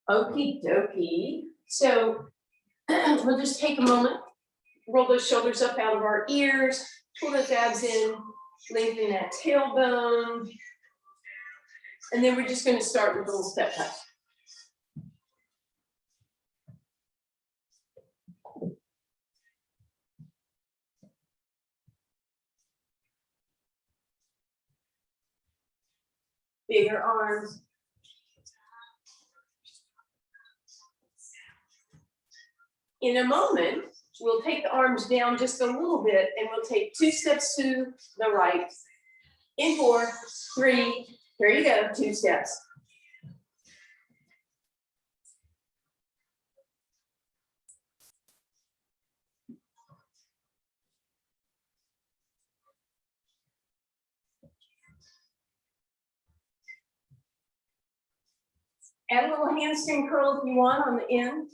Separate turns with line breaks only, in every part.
Okie dokie. So we'll just take a moment, roll those shoulders up out of our ears, pull those abs in, lengthen that tailbone. And then we're just going to start with a little step touch. Bigger arms. In a moment, we'll take the arms down just a little bit and we'll take 2 steps to the right. In 4, 3, here you go, 2 steps. Add a little hamstring curl if you want on the end.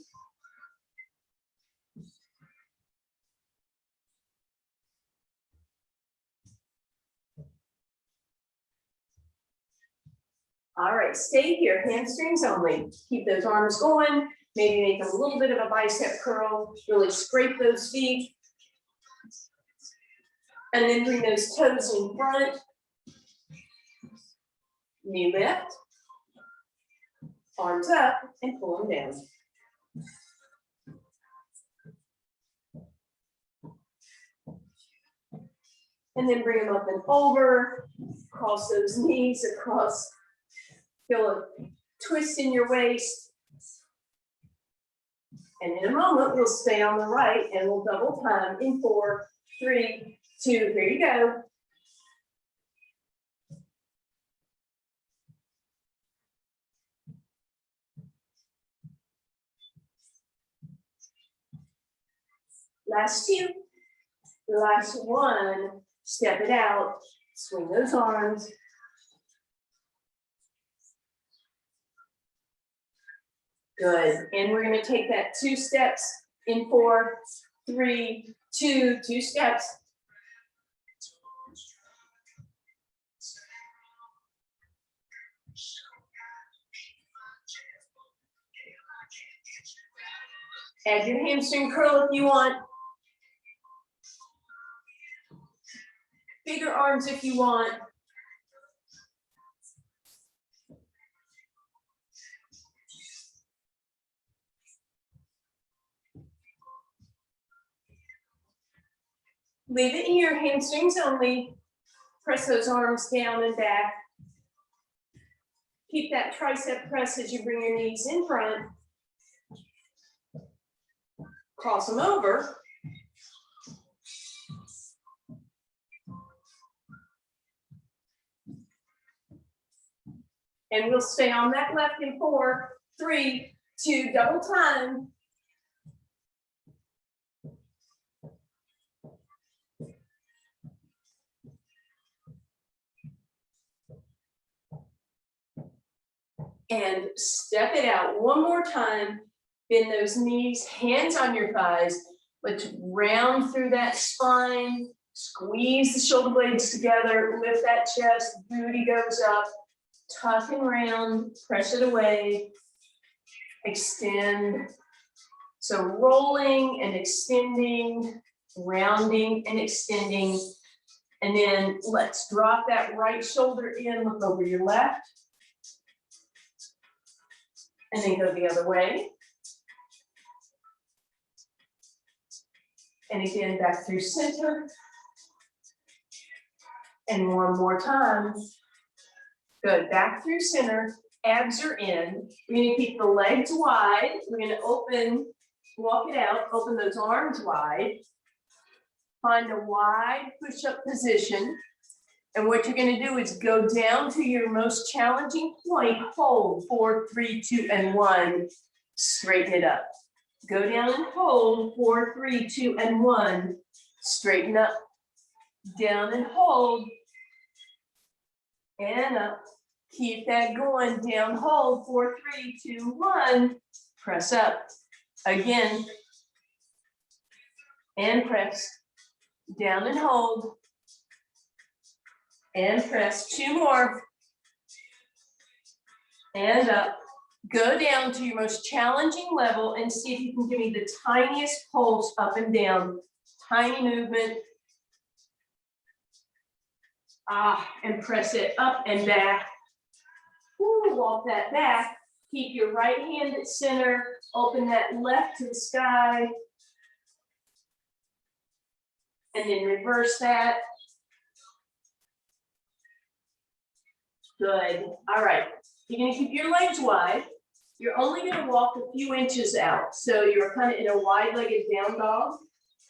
All right, stay here, hamstrings only. Keep those arms going. Maybe make a little bit of a bicep curl. Really scrape those feet. And then bring those toes in front. Knee lift. Arms up and pull them down. And then bring them up and over. Cross those knees across. Feel a twist in your waist. And in a moment, we'll stay on the right and we'll double time in 4, 3, 2, here you go. Last 2, last 1, step it out, swing those arms. Good, and we're gonna take that 2 steps in 4, 3, 2, 2 steps. Add your hamstring curl if you want. Bigger arms if you want. Leave it in your hamstrings only. Press those arms down and back. Keep that tricep press as you bring your knees in front. Cross them over. And we'll stay on that left in 4, 3, 2, double time. And step it out one more time. Bend those knees, hands on your thighs. Let's round through that spine. Squeeze the shoulder blades together. Lift that chest. Booty goes up. Tuck and round. Press it away. Extend. So rolling and extending. Rounding and extending. And then let's drop that right shoulder in. Look over your left. And then go the other way. And again, back through center. And one more time. Good, back through center. Abs are in. We're gonna keep the legs wide. We're gonna open, walk it out, open those arms wide. Find a wide push-up position. And what you're gonna do is go down to your most challenging point, hold, 4, 3, 2, and 1, straighten it up. Go down and hold, 4, 3, 2, and 1, straighten up. Down and hold, and up. Keep that going, down, hold, 4, 3, 2, 1, press up. Again, and press, down and hold, and press, 2 more, and up, Go down to your most challenging level and see if you can give me the tiniest pulse up and down. Tiny movement. And press it up and back. Ooh, walk that back. Keep your right hand at center. Open that left to the sky. And then reverse that. Good. All right. You're going to keep your legs wide. You're only going to walk a few inches out. So you're kind of in a wide-legged down dog.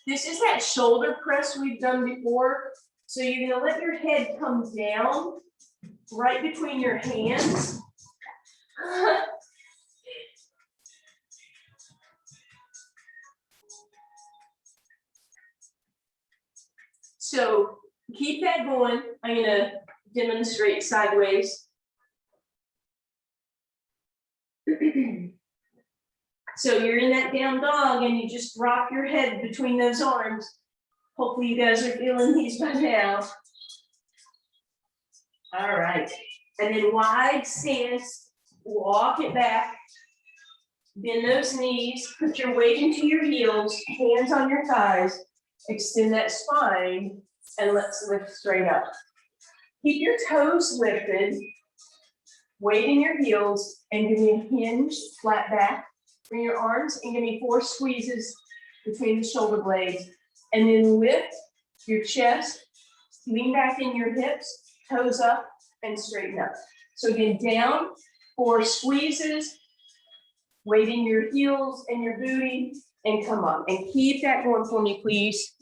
This is that shoulder press we've done before. So you're going to let your head come down right between your hands. So keep that going. I'm going to demonstrate sideways. So you're in that down dog and you just drop your head between those arms. Hopefully you guys are feeling these by now. All right. And then wide stance, walk it back. Bend those knees, put your weight into your heels, hands on your thighs, extend that spine, and let's lift straight up. Keep your toes lifted, weight in your heels, and give me a hinge, flat back. Bring your arms and give me 4 squeezes between the shoulder blades. And then lift your chest, lean back in your hips, toes up, and straighten up. So again, down, 4 squeezes, weight in your heels and your booty, and come up. And keep that going for me, please.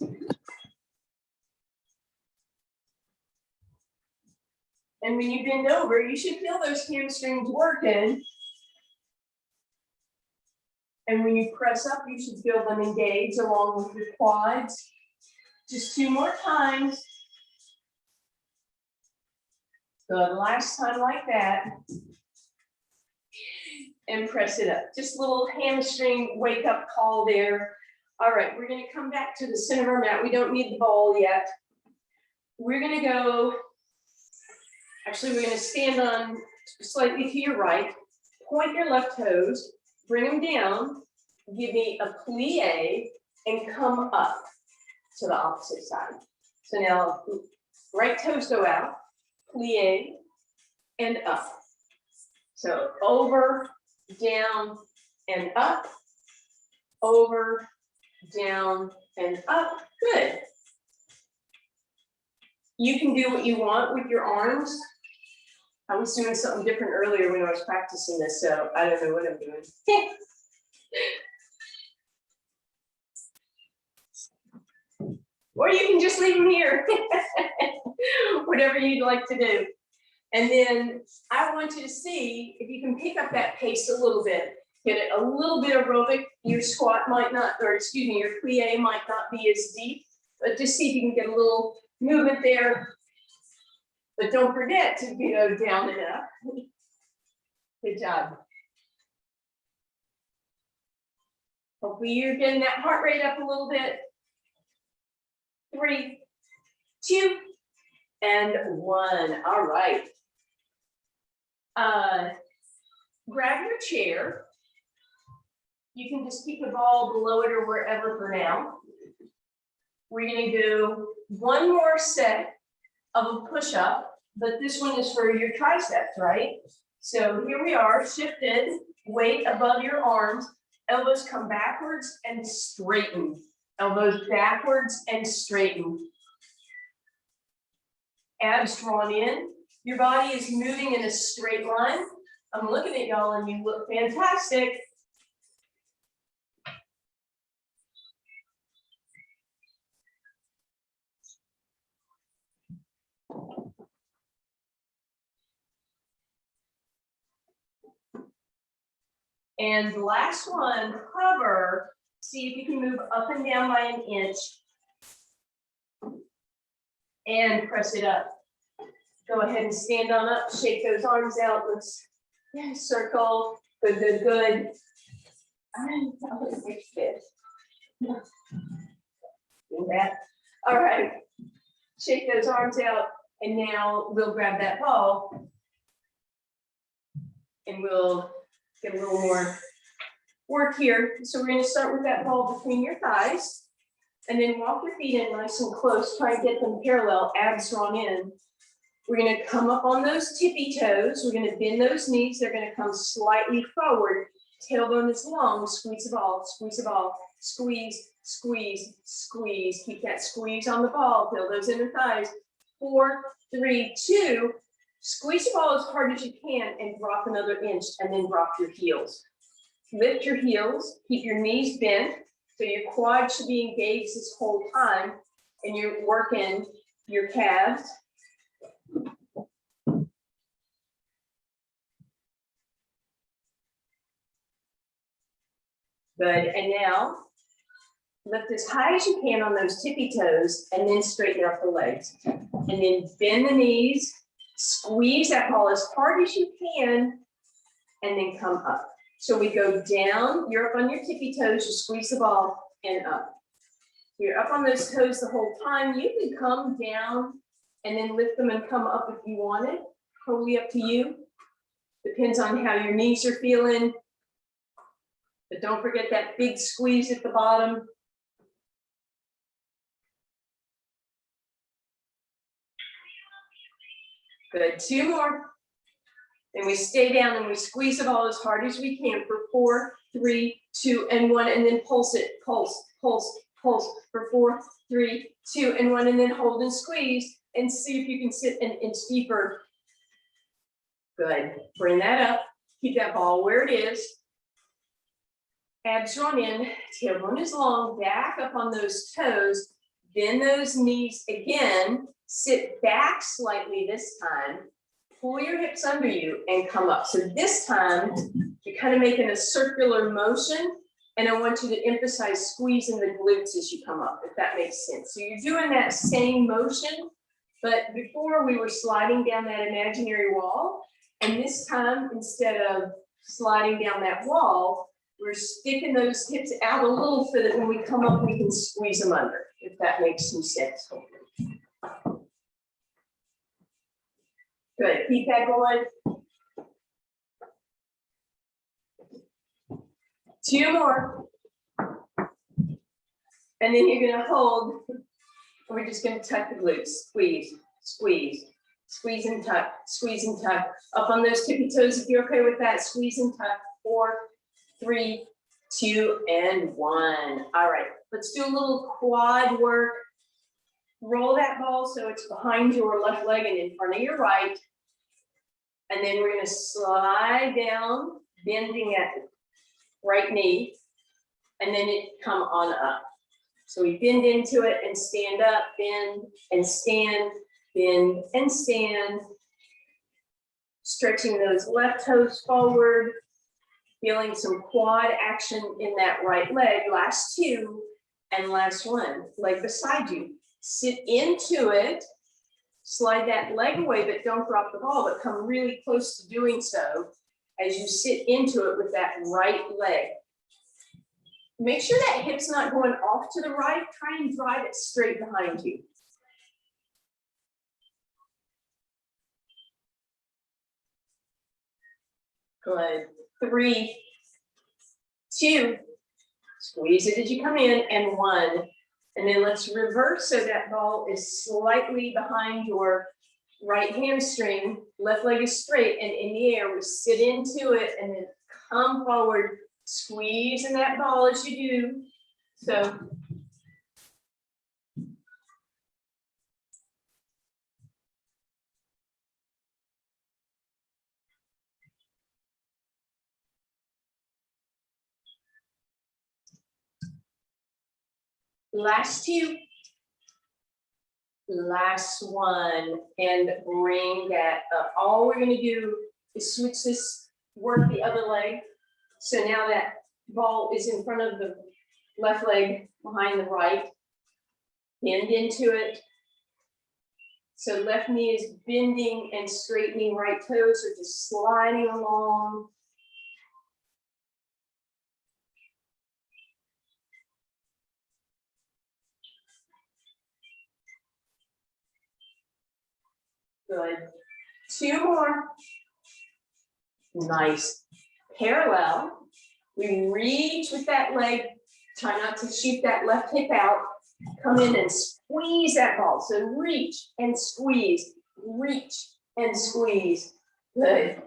And when you bend over, you should feel those hamstrings working. And when you press up, you should feel them engage along with your quads. Just 2 more times. Good, last time like that. And press it up. Just a little hamstring wake up call there. All right, we're gonna come back to the center of our mat. We don't need the ball yet. We're gonna go, actually we're gonna stand on slightly to your right, point your left toes, bring them down, give me a plie, and come up to the opposite side. So now, right toes go out, plie, and up. So over, down, and up, over, down, and up. Good. You can do what you want with your arms. I was doing something different earlier when I was practicing this, so I don't know what I'm doing. Or you can just leave them here. Whatever you'd like to do. And then I want you to see if you can pick up that pace a little bit. Get it a little bit aerobic. Your squat might not, or excuse me, your plie might not be as deep, but just see if you can get a little movement there. But don't forget to go down and up. Good job. Hopefully you're getting that heart rate up a little bit. 3, 2, and 1. All right. Grab your chair. You can just keep the ball below it or wherever for now. We're going to do 1 more set of a push-up, but this one is for your triceps, right? So here we are, shifted, weight above your arms, elbows come backwards and straighten. Elbows backwards and straighten. Abs drawn in. Your body is moving in a straight line. I'm looking at y'all and you look fantastic. And the last one, hover. See if you can move up and down by an inch. And press it up. Go ahead and stand on up, shake those arms out. Let's circle. Good, good, good. Do that. All right. Shake those arms out. And now we'll grab that ball. And we'll Get a little more work here. So we're going to start with that ball between your thighs. And then walk your feet in nice and close. Try and get them parallel, abs drawn in. We're going to come up on those tippy toes. We're going to bend those knees. They're going to come slightly forward. Tailbone is long. Squeeze the ball, squeeze the ball. Squeeze, squeeze, squeeze. Keep that squeeze on the ball. Feel those inner thighs. 4, 3, 2. Squeeze the ball as hard as you can and drop another inch and then drop your heels. Lift your heels. Keep your knees bent. So your quad should be engaged this whole time, and you're working your calves. Good, and now lift as high as you can on those tippy toes, and then straighten up the legs. And then bend the knees, squeeze that ball as hard as you can, and then come up. So we go down, you're up on your tippy toes, you squeeze the ball and up. You're up on those toes the whole time. You can come down and then lift them and come up if you want it. Totally up to you. Depends on how your knees are feeling. But don't forget that big squeeze at the bottom. Good, 2 more. And we stay down and we squeeze the ball as hard as we can for 4, 3, 2, and 1, and then pulse it, pulse, pulse, pulse for 4, 3, 2, and 1, and then hold and squeeze and see if you can sit an inch deeper. Good. Bring that up. Keep that ball where it is. Abs drawn in, tailbone is long, back up on those toes, bend those knees again, sit back slightly this time. Pull your hips under you and come up. So this time, you're kind of making a circular motion, and I want you to emphasize squeezing the glutes as you come up, if that makes sense. So you're doing that same motion, but before we were sliding down that imaginary wall, and this time, instead of sliding down that wall, we're sticking those hips out a little so that when we come up, we can squeeze them under, if that makes some sense. Good, keep that going. 2 more. And then you're gonna hold, and we're just gonna tuck the glutes, squeeze, squeeze, squeeze and tuck, squeeze and tuck. Up on those tippy toes, if you're okay with that, squeeze and tuck. 4, 3, 2, and 1. All right, let's do a little quad work. Roll that ball so it's behind your left leg and in front of your right. And then we're gonna slide down, bending at right knee, and then it come on up. So we bend into it and stand up, bend and stand, bend and stand. Stretching those left toes forward, feeling some quad action in that right leg. Last 2 and last 1, leg beside you. Sit into it. Slide that leg away, but don't drop the ball, but come really close to doing so as you sit into it with that right leg. Make sure that hip's not going off to the right. Try and drive it straight behind you. Good. 3, 2, squeeze it as you come in, and 1. And then let's reverse so that ball is slightly behind your right hamstring. Left leg is straight and in the air. We sit into it and then come forward, squeezing that ball as you do. So last 2. Last 1, and bring that up. All we're going to do is switch this, work the other leg. So now that ball is in front of the left leg, behind the right. Bend into it. So left knee is bending and straightening, right toes are just sliding along. Good. 2 more. Nice. parallel. We reach with that leg, try not to shoot that left hip out. Come in and squeeze that ball. So reach and squeeze, reach and squeeze. Good.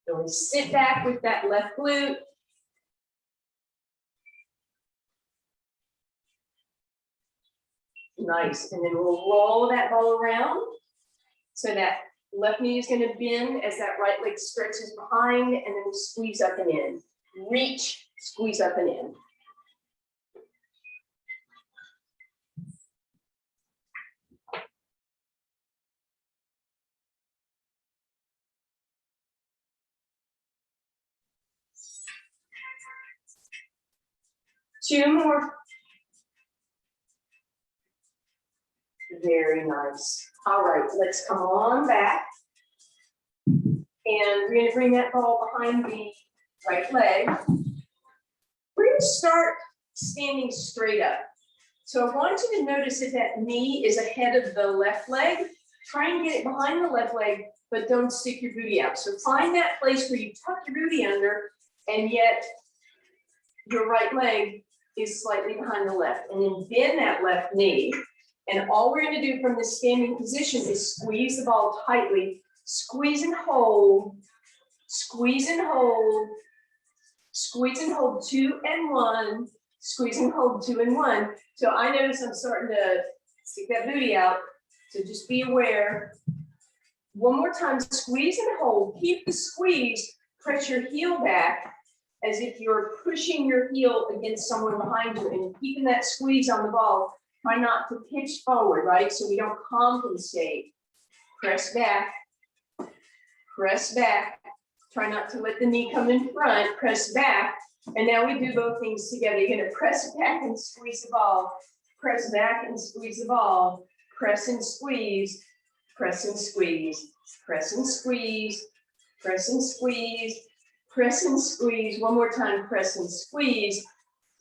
So we sit back with that left glute. Nice, and then we'll roll that ball around. So that left knee is going to bend as that right leg stretches behind, and then squeeze up and in. Reach, squeeze up and in. Two more. Very nice. All right, let's come on back. And we're going to bring that ball behind the right leg. We're going to start standing straight up. So I want you to notice that that knee is ahead of the left leg. Try and get it behind the left leg, but don't stick your booty out. So find that place where you tuck your booty under, and yet your right leg is slightly behind the left. And then bend that left knee. And all we're going to do from this standing position is squeeze the ball tightly. Squeeze and hold. Squeeze and hold. Squeeze and hold 2 and 1. Squeeze and hold 2 and 1. So I notice I'm starting to stick that booty out. So just be aware. One more time, squeeze and hold. Keep the squeeze. Press your heel back as if you're pushing your heel against someone behind you and keeping that squeeze on the ball. Try not to pitch forward, right? So we don't compensate. Press back. Press back. Try not to let the knee come in front. Press back. And now we do both things together. You're going to press back and squeeze the ball. Press back and squeeze the ball. Press and squeeze. Press and squeeze. Press and squeeze. Press and squeeze. Press and squeeze. One more time. Press and squeeze.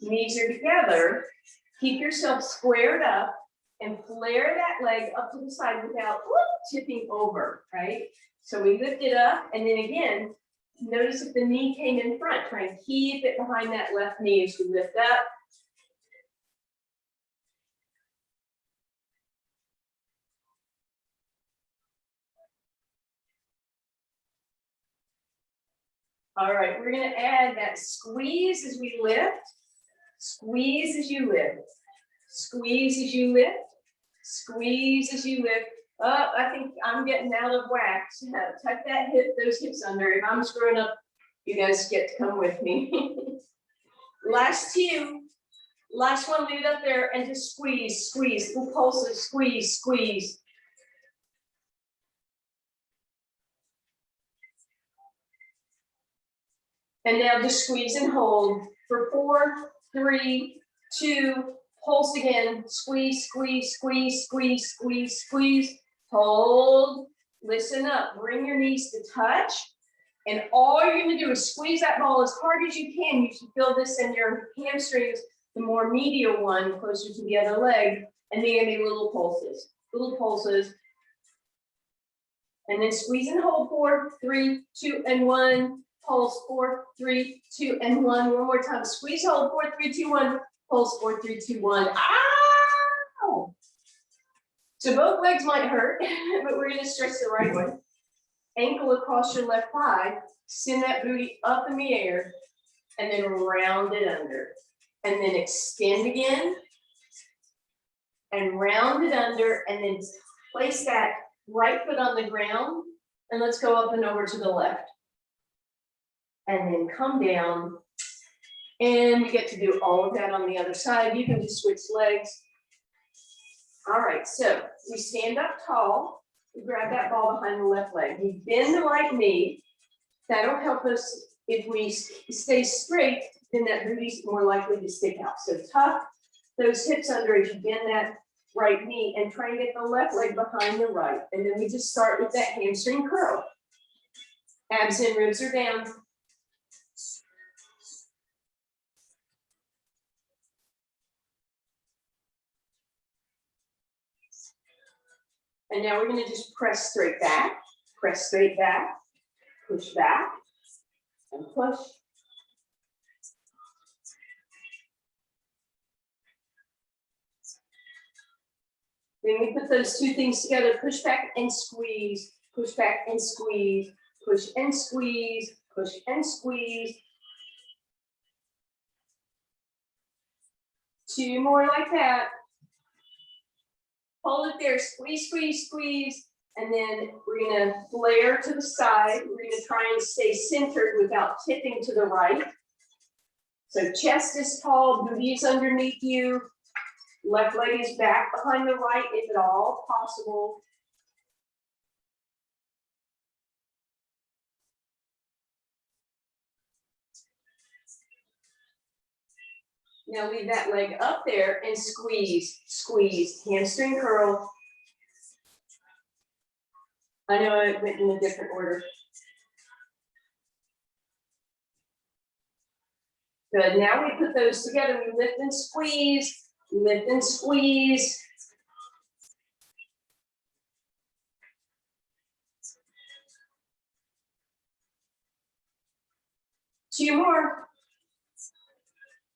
Knees are together. Keep yourself squared up and flare that leg up to the side without tipping over, right? So we lift it up, and then again, notice if the knee came in front. Try and keep it behind that left knee as we lift up. All right, we're going to add that squeeze as we lift. Squeeze as you lift. Squeeze as you lift. Squeeze as you lift. Oh, I think I'm getting out of whack. So tuck that hip, those hips under. If I'm screwing up, you guys get to come with me. Last two. Last one, leave it up there and just squeeze, squeeze. Full pulses, squeeze, squeeze. And now just squeeze and hold for 4, 3, 2, pulse again. Squeeze, squeeze, squeeze, squeeze, squeeze, squeeze. Hold, listen up, bring your knees to touch. And all you're going to do is squeeze that ball as hard as you can. You should feel this in your hamstrings, the more medial one, closer to the other leg. And then you're going to do little pulses, little pulses. And then squeeze and hold 4, 3, 2, and 1. Pulse 4, 3, 2, and 1. One more time. Squeeze, hold 4, 3, 2, 1. Pulse 4, 3, 2, 1. Ow! So both legs might hurt, but we're going to stretch the right one. Ankle across your left thigh. Send that booty up in the air, and then round it under. And then extend again, and round it under, and then place that right foot on the ground, and let's go up and over to the left. And then come down, and we get to do all of that on the other side. You can just switch legs. All right, so we stand up tall, we grab that ball behind the left leg. We bend the right knee. That'll help us. If we stay straight, then that booty's more likely to stick out. So tuck those hips under as you bend that right knee and try and get the left leg behind the right. And then we just start with that hamstring curl. Abs and ribs are down. And now we're gonna just press straight back, push back, and push. Then we put those two things together, push back and squeeze, push back and squeeze, push and squeeze, push and squeeze. Two more like that. Hold it there, squeeze, squeeze, squeeze. And then we're gonna flare to the side. We're gonna try and stay centered without tipping to the right. So chest is tall, booty is underneath you. Left leg is back behind the right, if at all possible. Now leave that leg up there and squeeze, squeeze, hamstring curl. I know I went in a different order. Good, now we put those together, we lift and squeeze, lift and squeeze. Two more.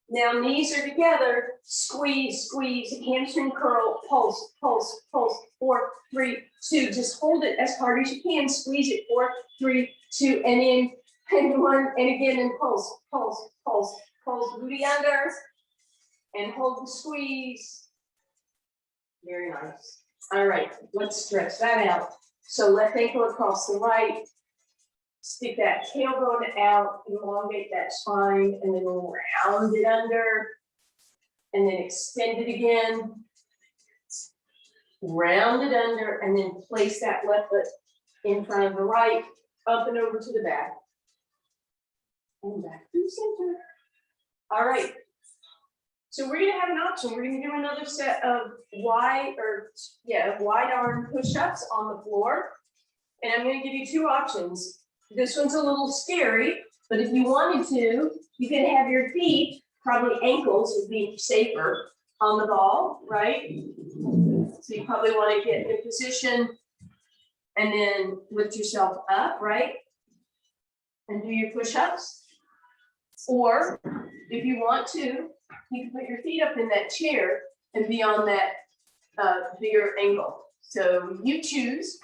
Now knees are together, squeeze, squeeze, hamstring curl, pulse, pulse, pulse, 4, 3, 2, just hold it as hard as you can, squeeze it, 4, 3, 2, and in, and 1, and again, and pulse, pulse, pulse, pulse, booty under, and hold the squeeze. Very nice. All right, let's stretch that out. So left ankle across the right, stick that tailbone out, elongate that spine, and then round it under, and then extend it again. Round it under, and then place that left foot in front of the right, up and over to the back. And back to the center. All right. So we're gonna have an option. We're gonna do another set of wide arm push-ups on the floor. And I'm gonna give you two options. This one's a little scary, but if you wanted to, you can have your feet, probably ankles would be safer, on the ball, right? So you probably want to get in position and then lift yourself up, right? And do your push-ups. Or if you want to, you can put your feet up in that chair and be on that bigger angle. So you choose.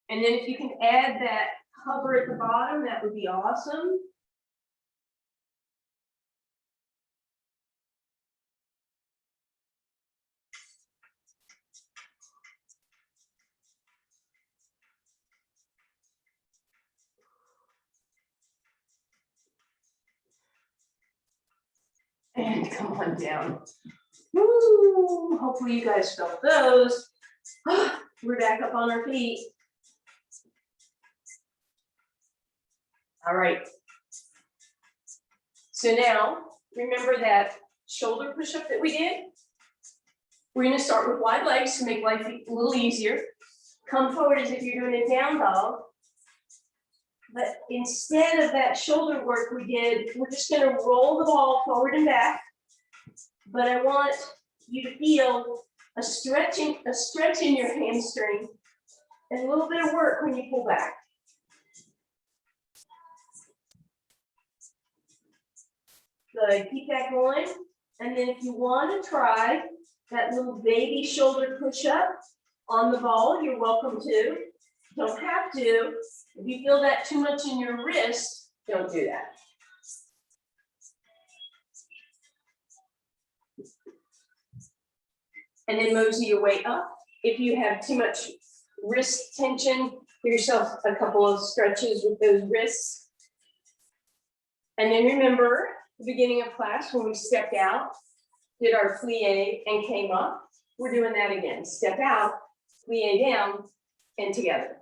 And then if you can add that hover at the bottom, that would be awesome. And come on down. Woo! Hopefully you guys felt those. We're back up on our feet. All right. So now, remember that shoulder push-up that we did? We're gonna start with wide legs to make life a little easier. Come forward as if you're doing a down dog. But instead of that shoulder work we did, we're just gonna roll the ball forward and back. But I want you to feel a stretch in your hamstring and a little bit of work when you pull back. Good, keep that going. And then if you want to try that little baby shoulder push-up on the ball, you're welcome to. Don't have to. If you feel that too much in your wrist, don't do that. And then mosey your way up. If you have too much wrist tension, give yourself a couple of stretches with those wrists. And then remember the beginning of class when we stepped out, did our plie and came up. We're doing that again. Step out, plie down, and together.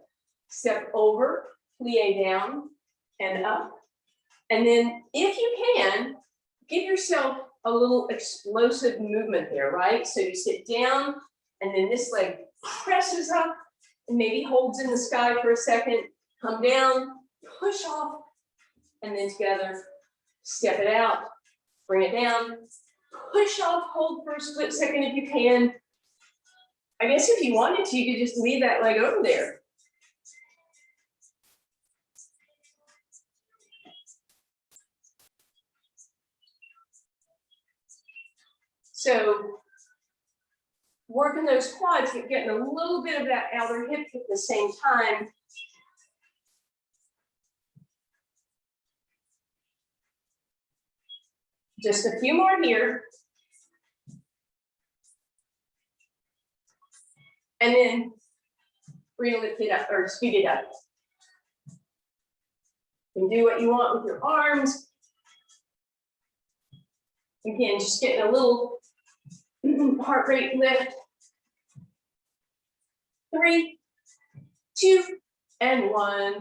Step over, plie down, and up. And then if you can, give yourself a little explosive movement there, right? So you sit down, and then this leg presses up, and maybe holds in the sky for a second, come down, push off, and then together, step it out, bring it down, push off, hold for a split second if you can. I guess if you wanted to, you could just leave that leg over there. So working those quads, but getting a little bit of that outer hip at the same time. Just a few more here. And then we're gonna lift it up or speed it up. You can do what you want with your arms. Again, just getting a little heart rate lift. 3, 2, and 1.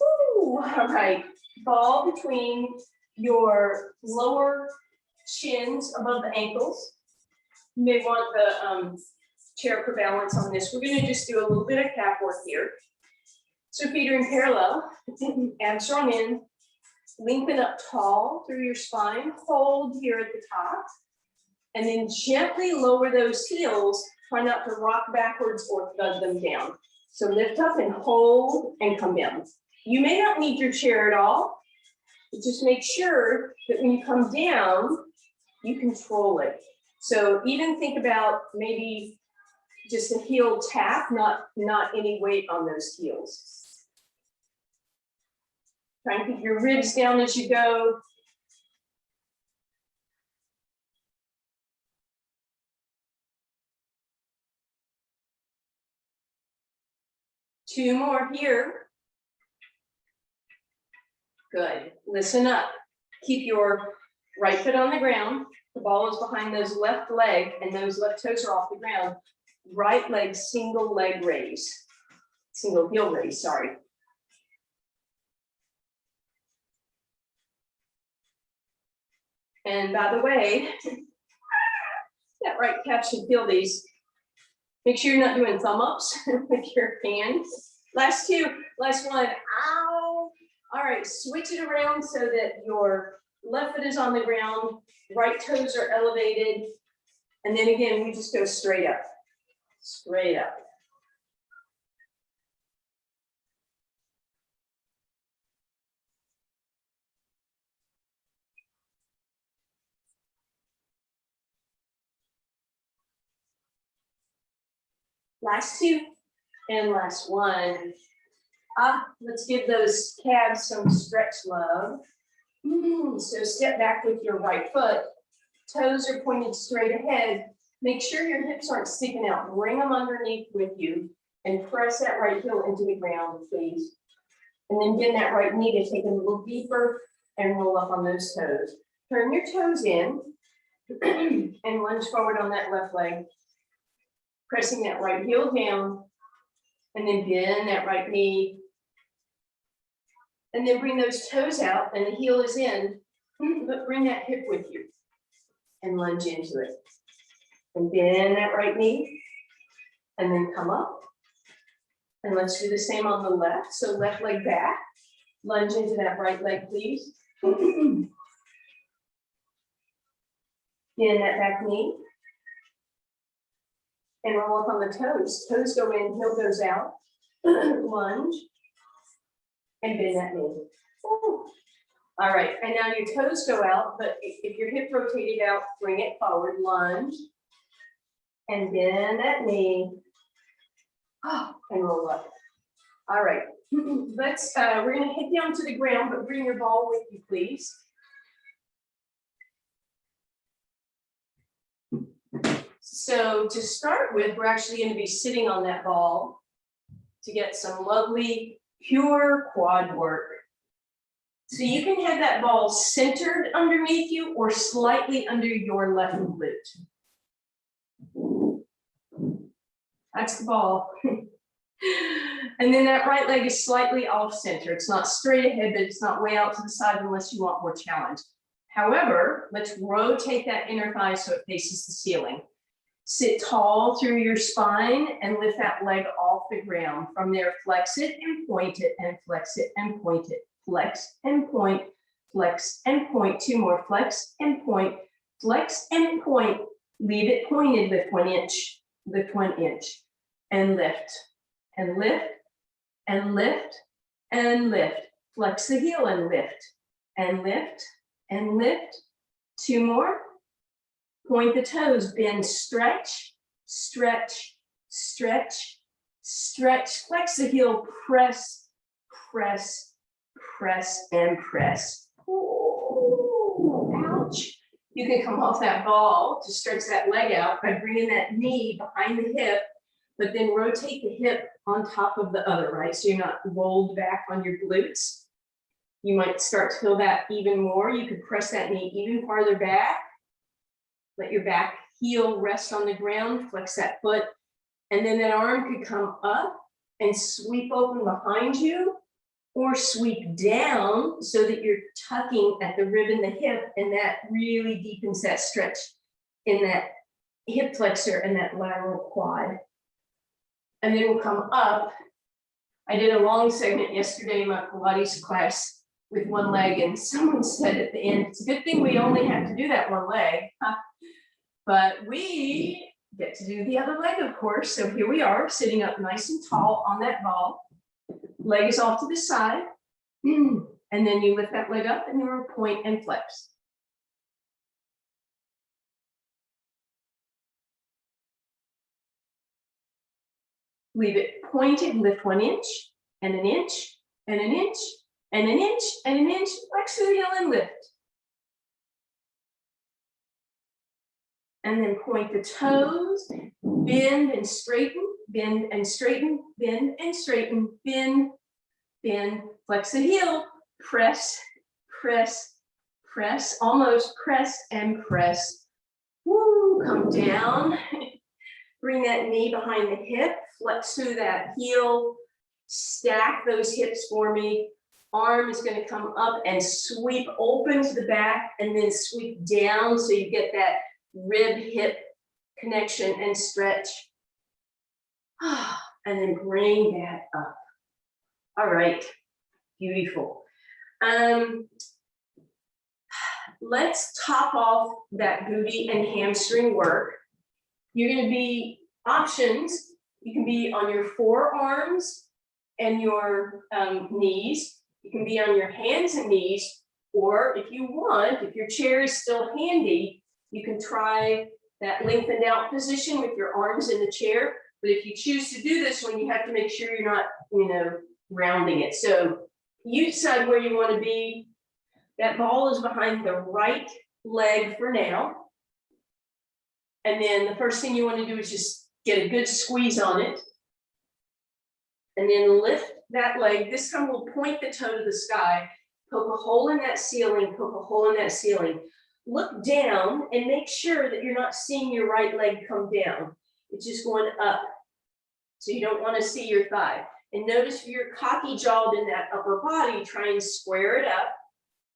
Ooh, all right. Ball between your lower shins above the ankles. You may want the chair for balance on this. We're going to just do a little bit of calf work here. So feet are in parallel, abs drawn in, lengthen up tall through your spine, hold here at the top, and then gently lower those heels. Try not to rock backwards or thud them down. So lift up and hold and come down. You may not need your chair at all, but just make sure that when you come down, you control it. So even think about maybe just a heel tap, not any weight on those heels. Try and keep your ribs down as you go. Two more here. Good. Listen up. Keep your right foot on the ground. The ball is behind those left leg and those left toes are off the ground. Right leg, single leg raise. Single heel raise, sorry. And by the way, that right calf should feel these. Make sure you're not doing thumb ups with your hands. Last two, last one. Ow. All right, switch it around so that your left foot is on the ground, right toes are elevated. And then again, we just go straight up. Straight up. Last two and last one. Let's give those calves some stretch love. So step back with your right foot. Toes are pointed straight ahead. Make sure your hips aren't sticking out. Bring them underneath with you and press that right heel into the ground, please. And then bend that right knee to take it a little deeper and roll up on those toes. Turn your toes in and lunge forward on that left leg. Pressing that right heel down and then bend that right knee. And then bring those toes out and the heel is in, but bring that hip with you and lunge into it. And bend that right knee and then come up. And let's do the same on the left. So left leg back, lunge into that right leg, please. Bend that back knee. And roll up on the toes. Toes go in, heel goes out. Lunge. And bend that knee. Ooh. All right, and now your toes go out, but if your hip rotated out, bring it forward, lunge. And bend that knee. And roll up. All right, let's, we're gonna hit down to the ground, but bring your ball with you, please. So to start with, we're actually going to be sitting on that ball to get some lovely pure quad work. So you can have that ball centered underneath you or slightly under your left glute. That's the ball. And then that right leg is slightly off center. It's not straight ahead, but it's not way out to the side unless you want more challenge. However, let's rotate that inner thigh so it faces the ceiling. Sit tall through your spine and lift that leg off the ground. From there, flex it and point it and flex it and point it. Flex and point, flex and point. Two more, flex and point, flex and point. Leave it pointed, lift 1 inch, lift 1 inch, and lift, and lift, and lift, and lift. Flex the heel and lift, and lift, and lift. 2 more. Point the toes, bend, stretch, stretch, stretch, stretch. Flex the heel, press, press, press, and press. Ooh, ouch. You can come off that ball to stretch that leg out by bringing that knee behind the hip, but then rotate the hip on top of the other, right? So you're not rolled back on your glutes. You might start to feel that even more. You could press that knee even farther back. Let your back heel rest on the ground, flex that foot, and then that arm could come up and sweep open behind you, or sweep down so that you're tucking at the rib and the hip, and that really deepens that stretch in that hip flexor and that lateral quad. And then we'll come up. I did a long segment yesterday in my Pilates class with one leg, and someone said at the end, it's a good thing we only have to do that one leg, but we get to do the other leg, of course. So here we are, sitting up nice and tall on that ball. Leg is off to the side, and then you lift that leg up and you point and flex. Leave it pointed, lift 1 inch, and an inch, and an inch, and an inch, and an inch, flex through the heel and lift. And then point the toes, bend and straighten, bend and straighten, bend and straighten, bend, bend, flex the heel, press, press, press, almost press and press. Woo, come down, bring that knee behind the hip, flex through that heel, stack those hips for me. Arm is going to come up and sweep open to the back and then sweep down so you get that rib hip connection and stretch. And then bring that up. All right, beautiful. Let's top off that booty and hamstring work. You're going to be options. You can be on your forearms and your knees. You can be on your hands and knees, or if you want, if your chair is still handy, you can try that lengthened out position with your arms in the chair. But if you choose to do this one, you have to make sure you're not, rounding it. So you decide where you want to be. That ball is behind the right leg for now. And then the first thing you want to do is just get a good squeeze on it. And then lift that leg. This time we'll point the toe to the sky, poke a hole in that ceiling, poke a hole in that ceiling. Look down and make sure that you're not seeing your right leg come down. It's just going up. So you don't want to see your thigh. And notice if you're cocky jawed in that upper body, try and square it up.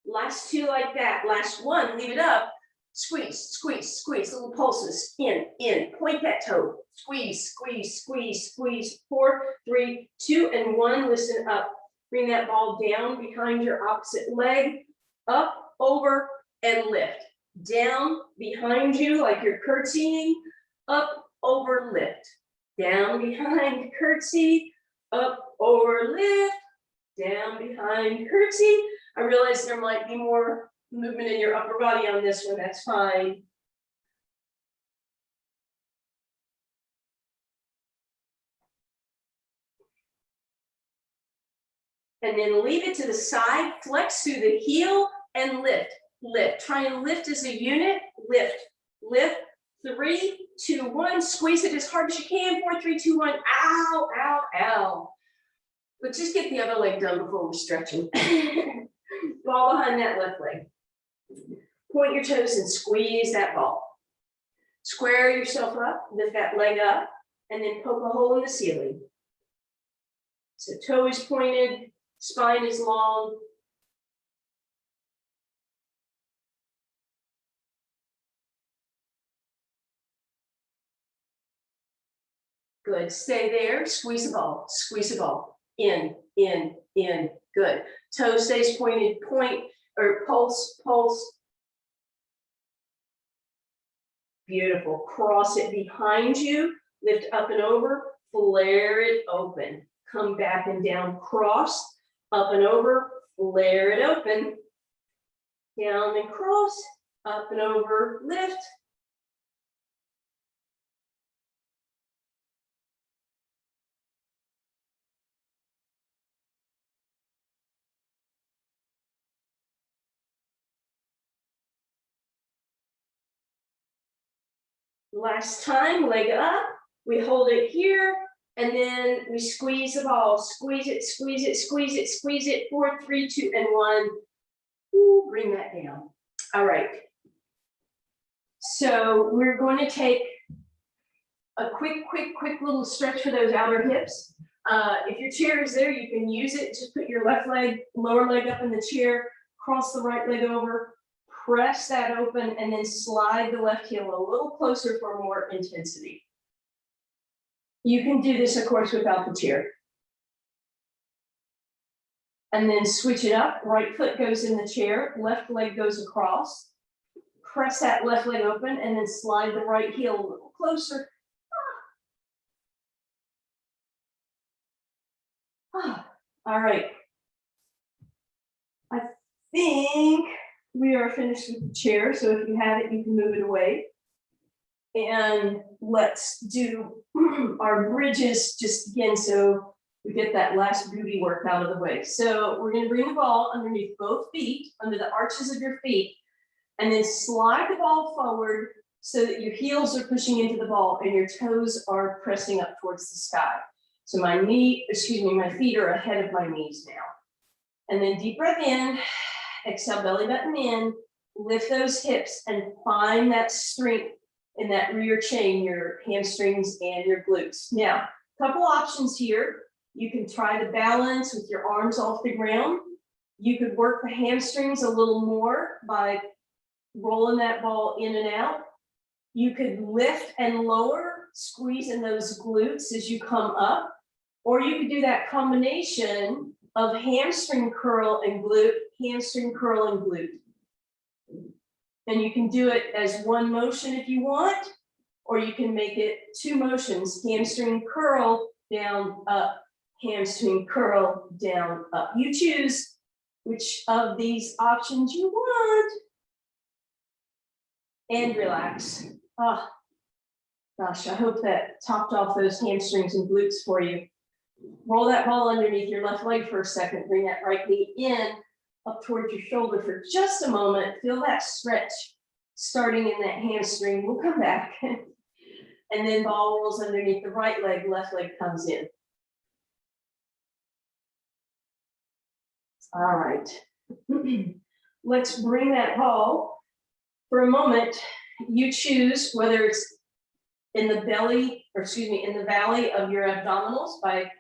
Last 2 like that. Last 1, leave it up. Squeeze, squeeze, squeeze. Little pulses. In. Point that toe. Squeeze, squeeze, squeeze, squeeze. 4, 3, 2, and 1. Listen up. Bring that ball down behind your opposite leg. Up, over, and lift. Down behind you like you're curtsying. Up, over, lift. Down behind, curtsy. Up, over, lift. Down behind, curtsy. I realize there might be more movement in your upper body on this one. That's fine. And then leave it to the side. Flex through the heel and lift. Lift. Try and lift as a unit. Lift. Lift. 3, 2, 1. Squeeze it as hard as you can. 4, 3, 2, 1. Ow, ow, ow. But just get the other leg done before we're stretching. Ball behind that left leg. Point your toes and squeeze that ball. Square yourself up, lift that leg up, and then poke a hole in the ceiling. So toe is pointed, spine is long. Good, stay there, squeeze the ball, squeeze the ball. In, good. Toe stays pointed, point, or pulse, pulse. Beautiful. Cross it behind you, lift up and over, flare it open. Come back and down, cross, up and over, flare it open. Down and cross, up and over, lift. Last time, leg up, we hold it here, and then we squeeze the ball, squeeze it, squeeze it, squeeze it, squeeze it, 4, 3, 2, and 1. Ooh, bring that down. All right. So we're going to take a quick little stretch for those outer hips. If your chair is there, you can use it. Just put your left leg, lower leg up in the chair, cross the right leg over, press that open, and then slide the left heel a little closer for more intensity. You can do this, of course, without the chair. And then switch it up. Right foot goes in the chair, left leg goes across. Press that left leg open, and then slide the right heel a little closer. All right. I think we are finished with the chair, so if you have it, you can move it away. And let's do our bridges just again, so we get that last booty work out of the way. So we're going to bring the ball underneath both feet, under the arches of your feet, and then slide the ball forward so that your heels are pushing into the ball and your toes are pressing up towards the sky. So my feet are ahead of my knees now. And then deep breath in, exhale, belly button in, lift those hips and find that strength in that rear chain, your hamstrings and your glutes. Now, a couple options here. You can try the balance with your arms off the ground. You could work the hamstrings a little more by rolling that ball in and out. You could lift and lower, squeezing those glutes as you come up. Or you could do that combination of hamstring curl and glute, hamstring curl and glute. And you can do it as one motion if you want, or you can make it two motions, hamstring curl, down, up, hamstring curl, down, up. You choose which of these options you want. And relax. Oh, gosh, I hope that topped off those hamstrings and glutes for you. Roll that ball underneath your left leg for a second. Bring that right knee in, up towards your shoulder for just a moment. Feel that stretch starting in that hamstring. We'll come back. And then ball rolls underneath the right leg, left leg comes in. All right. Let's bring that ball for a moment. You choose whether it's in the belly, or in the valley of your abdominals by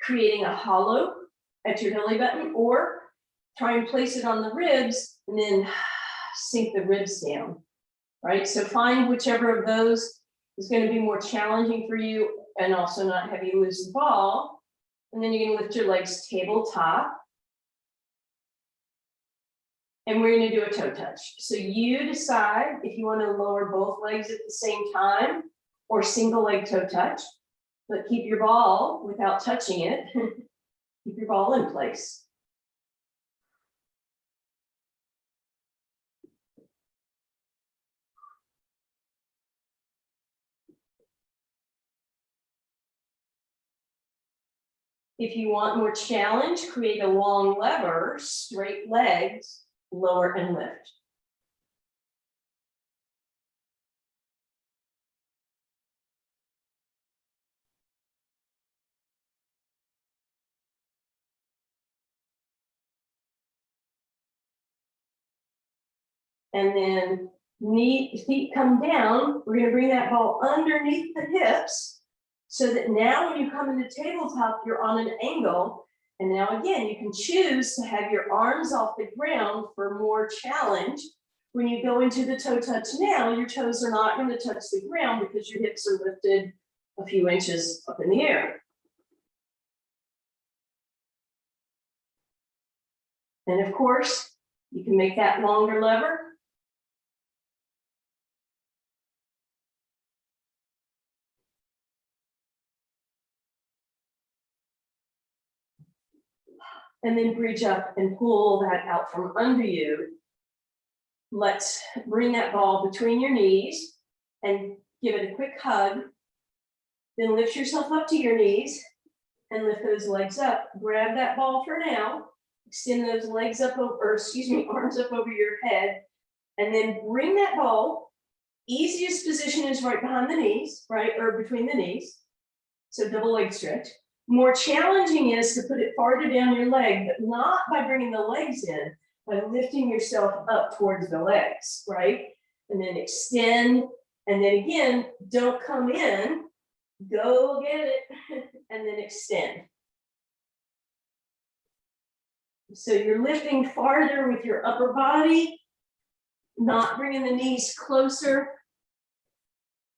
creating a hollow at your belly button, or try and place it on the ribs and then sink the ribs down, right? So find whichever of those is going to be more challenging for you and also not have you lose the ball. And then you're going to lift your legs tabletop. And we're going to do a toe touch. So you decide if you want to lower both legs at the same time or single leg toe touch, but keep your ball without touching it. Keep your ball in place. If you want more challenge, create a long lever, straight legs, lower and lift. And then feet come down. We're going to bring that ball underneath the hips so that now when you come into tabletop, you're on an angle. And now again, you can choose to have your arms off the ground for more challenge. When you go into the toe touch now, your toes are not going to touch the ground because your hips are lifted a few inches up in the air. And of course, you can make that longer lever. and then reach up and pull that out from under you. Let's bring that ball between your knees and give it a quick hug. Then lift yourself up to your knees and lift those legs up. Grab that ball for now. Extend those legs up over, or excuse me, arms up over your head. And then bring that ball. Easiest position is right behind the knees, right, or between the knees. So double leg stretch. More challenging is to put it farther down your leg, but not by bringing the legs in, by lifting yourself up towards the legs, right? And then extend, and then again, don't come in, go get it, and then extend. So you're lifting farther with your upper body, not bringing the knees closer.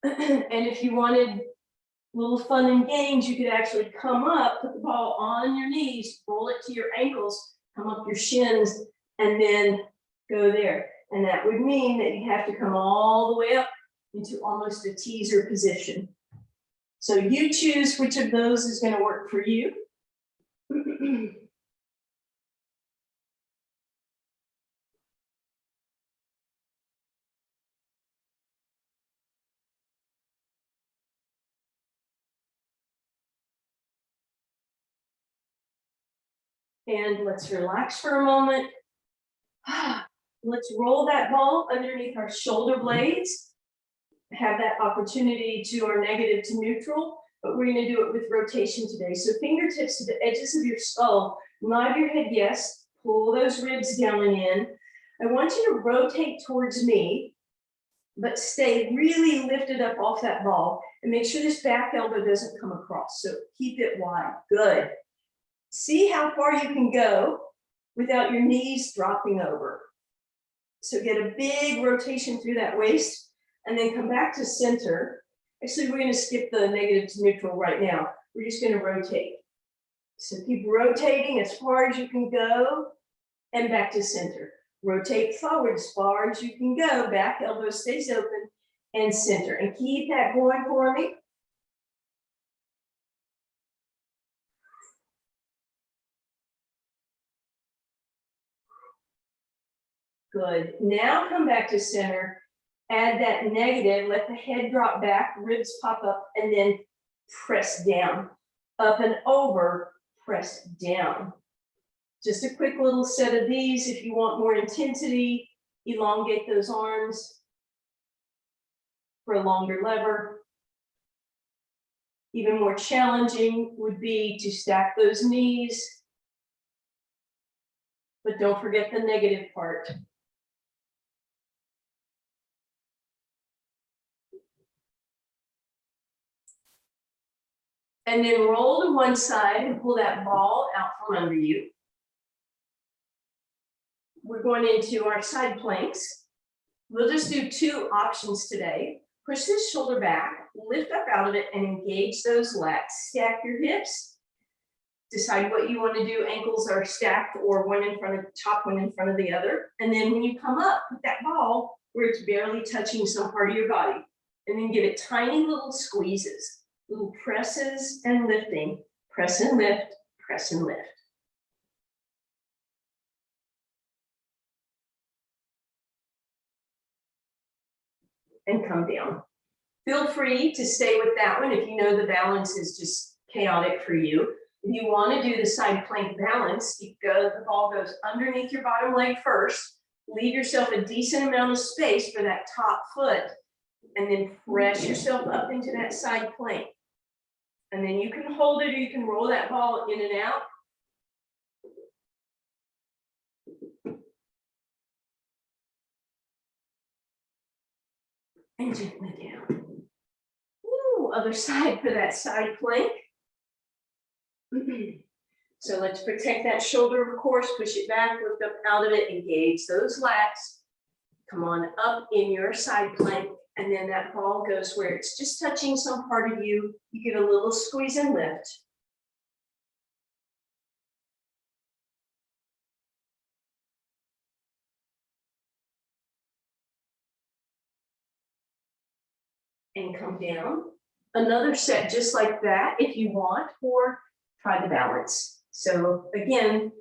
And if you wanted a little fun and games, you could actually come up, put the ball on your knees, roll it to your ankles, come up your shins, and then go there. And that would mean that you have to come all the way up into almost a teaser position. So you choose which of those is going to work for you. And let's relax for a moment. Let's roll that ball underneath our shoulder blades. Have that opportunity to our negative to neutral, but we're going to do it with rotation today. So fingertips to the edges of your skull, nod your head yes, pull those ribs down and in. I want you to rotate towards me, but stay really lifted up off that ball and make sure this back elbow doesn't come across. So keep it wide. Good. See how far you can go without your knees dropping over. So get a big rotation through that waist and then come back to center. Actually, we're going to skip the negative to neutral right now. We're just going to rotate. So keep rotating as far as you can go and back to center. Rotate forward as far as you can go. Back elbow stays open and center. And keep that going for me. Good. Now come back to center. Add that negative. Let the head drop back, ribs pop up, and then press down. Up and over, press down. Just a quick little set of these. If you want more intensity, elongate those arms for a longer lever. Even more challenging would be to stack those knees. But don't forget the negative part. And then roll to one side and pull that ball out from under you. We're going into our side planks. We'll just do two options today. Push this shoulder back, lift up out of it, and engage those lats. Stack your hips. Decide what you want to do. Ankles are stacked or one in front of the top, one in front of the other. And then when you come up, put that ball where it's barely touching some part of your body. And then give it tiny little squeezes. Little presses and lifting, press and lift, press and lift. And come down. Feel free to stay with that one if you know the balance is just chaotic for you. If you want to do the side plank balance, the ball goes underneath your bottom leg first. Leave yourself a decent amount of space for that top foot, and then press yourself up into that side plank. And then you can hold it or you can roll that ball in and out. And gently down. Ooh, other side for that side plank. So let's protect that shoulder, of course, push it back, lift up out of it, engage those lats. Come on up in your side plank. And then that ball goes where it's just touching some part of you. You give a little squeeze and lift. And come down. Another set just like that if you want, or try the balance. So again,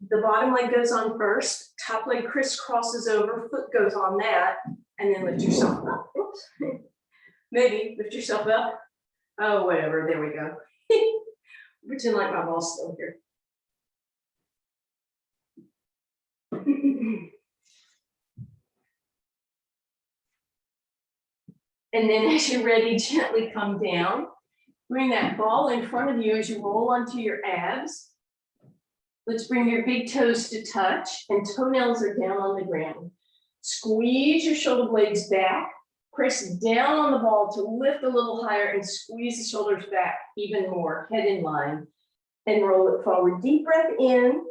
The bottom leg goes on first, top leg crisscrosses over, foot goes on that, and then lift yourself up. Oops. Maybe lift yourself up. Oh, whatever, there we go. Pretend like my ball's still here. And then as you're ready, gently come down. Bring that ball in front of you as you roll onto your abs. Let's bring your big toes to touch and toenails are down on the ground. Squeeze your shoulder blades back. Press down on the ball to lift a little higher and squeeze the shoulders back even more, head in line. And roll it forward. Deep breath in.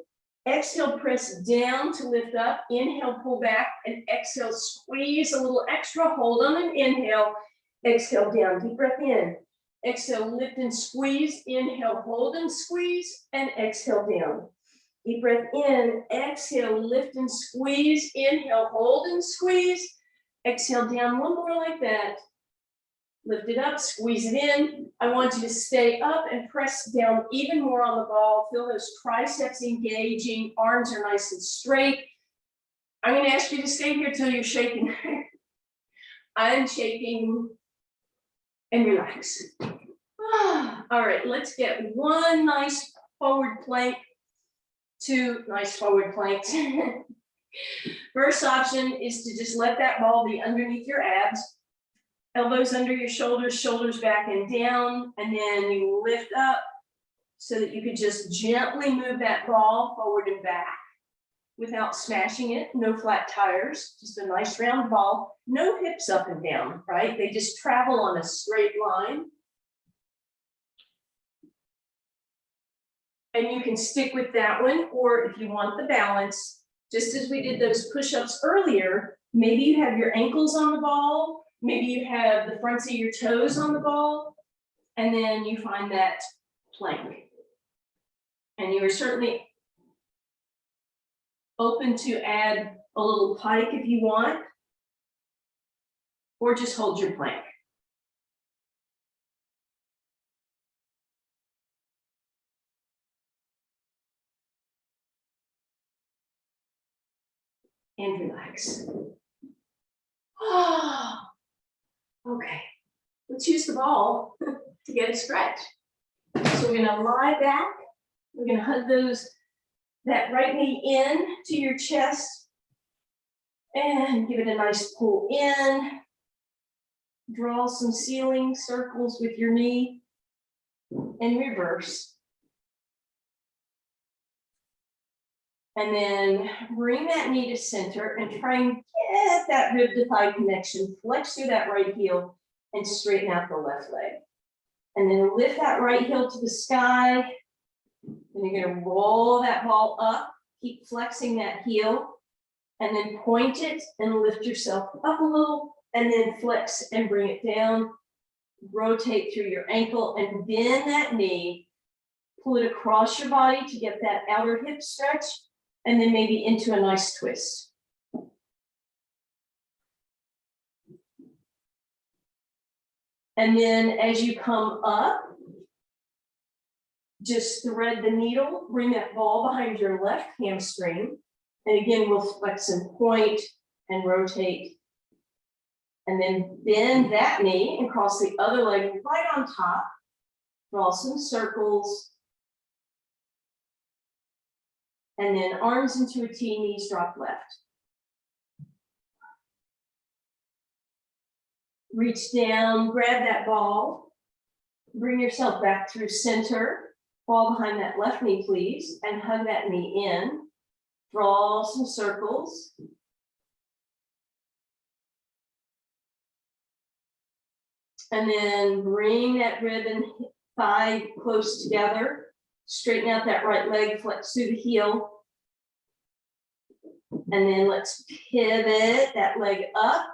Exhale, press down to lift up. Inhale, pull back, and exhale, squeeze a little extra. Hold on an inhale. Exhale, down. Deep breath in. Exhale, lift and squeeze. Inhale, hold and squeeze, and exhale, down. Deep breath in. Exhale, lift and squeeze. Inhale, hold and squeeze. Exhale, down. One more like that. Lift it up, squeeze it in. I want you to stay up and press down even more on the ball. Feel those triceps engaging, arms are nice and straight. I'm going to ask you to stay here till you're shaking. I'm shaking and relax. All right, let's get one nice forward plank, two nice forward planks. First option is to just let that ball be underneath your abs. Elbows under your shoulders, shoulders back and down, and then you lift up so that you could just gently move that ball forward and back without smashing it. No flat tires, just a nice round ball. No hips up and down, right? They just travel on a straight line. And you can stick with that one, or if you want the balance, just as we did those push-ups earlier, maybe you have your ankles on the ball. Maybe you have the fronts of your toes on the ball, and then you find that plank. And you are certainly open to add a little pike if you want, or just hold your plank. And relax. Okay, let's use the ball to get a stretch. So we're gonna lie back. We're gonna hug that right knee in to your chest and give it a nice pull in. Draw some ceiling circles with your knee and reverse. And then bring that knee to center and try and get that rib to thigh connection. Flex through that right heel and straighten out the left leg. And then lift that right heel to the sky. And you're gonna roll that ball up, keep flexing that heel, and then point it and lift yourself up a little, and then flex and bring it down. Rotate through your ankle and bend that knee. Pull it across your body to get that outer hip stretch, and then maybe into a nice twist. And then as you come up, just thread the needle, bring that ball behind your left hamstring. And again, we'll flex and point and rotate. And then bend that knee and cross the other leg right on top. Draw some circles. And then arms into a T, knees drop left. Reach down, grab that ball. Bring yourself back through center. Fall behind that left knee, please, and hug that knee in. Draw some circles. And then bring that rib and thigh close together. Straighten out that right leg, flex through the heel. And then let's pivot that leg up.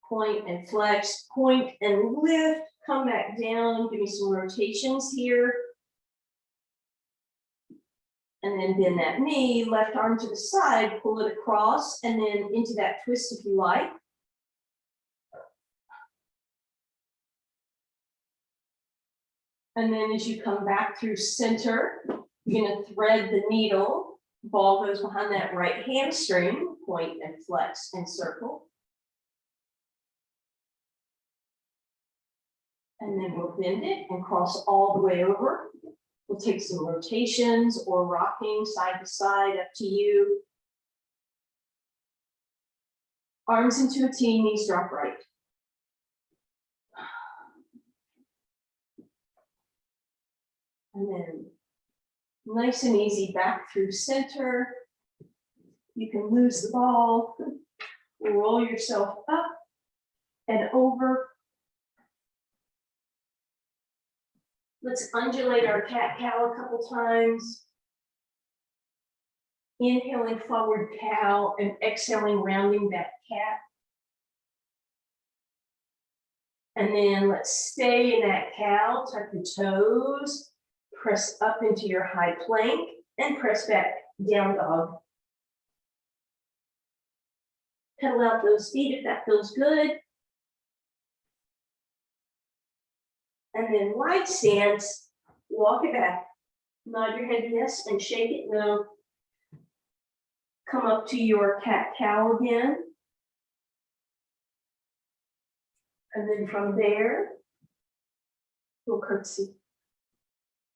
Point and flex, point and lift. Come back down, give me some rotations here. And then bend that knee, left arm to the side, pull it across, and then into that twist if you like. And then as you come back through center, you're gonna thread the needle Ball goes behind that right hamstring, point and flex and circle. And then we'll bend it and cross all the way over. We'll take some rotations or rocking side to side, up to you. Arms into a T, knees drop right. And then nice and easy back through center. You can lose the ball, roll yourself up and over. Let's undulate our cat-cow a couple times. Inhaling forward cow and exhaling rounding back cat. And then let's stay in that cow, tuck your toes, press up into your high plank and press back, down dog. Pedal out those feet if that feels good. And then wide stance, walk it back. Nod your head yes and shake it no. Come up to your cat-cow again. And then from there, we'll curtsy.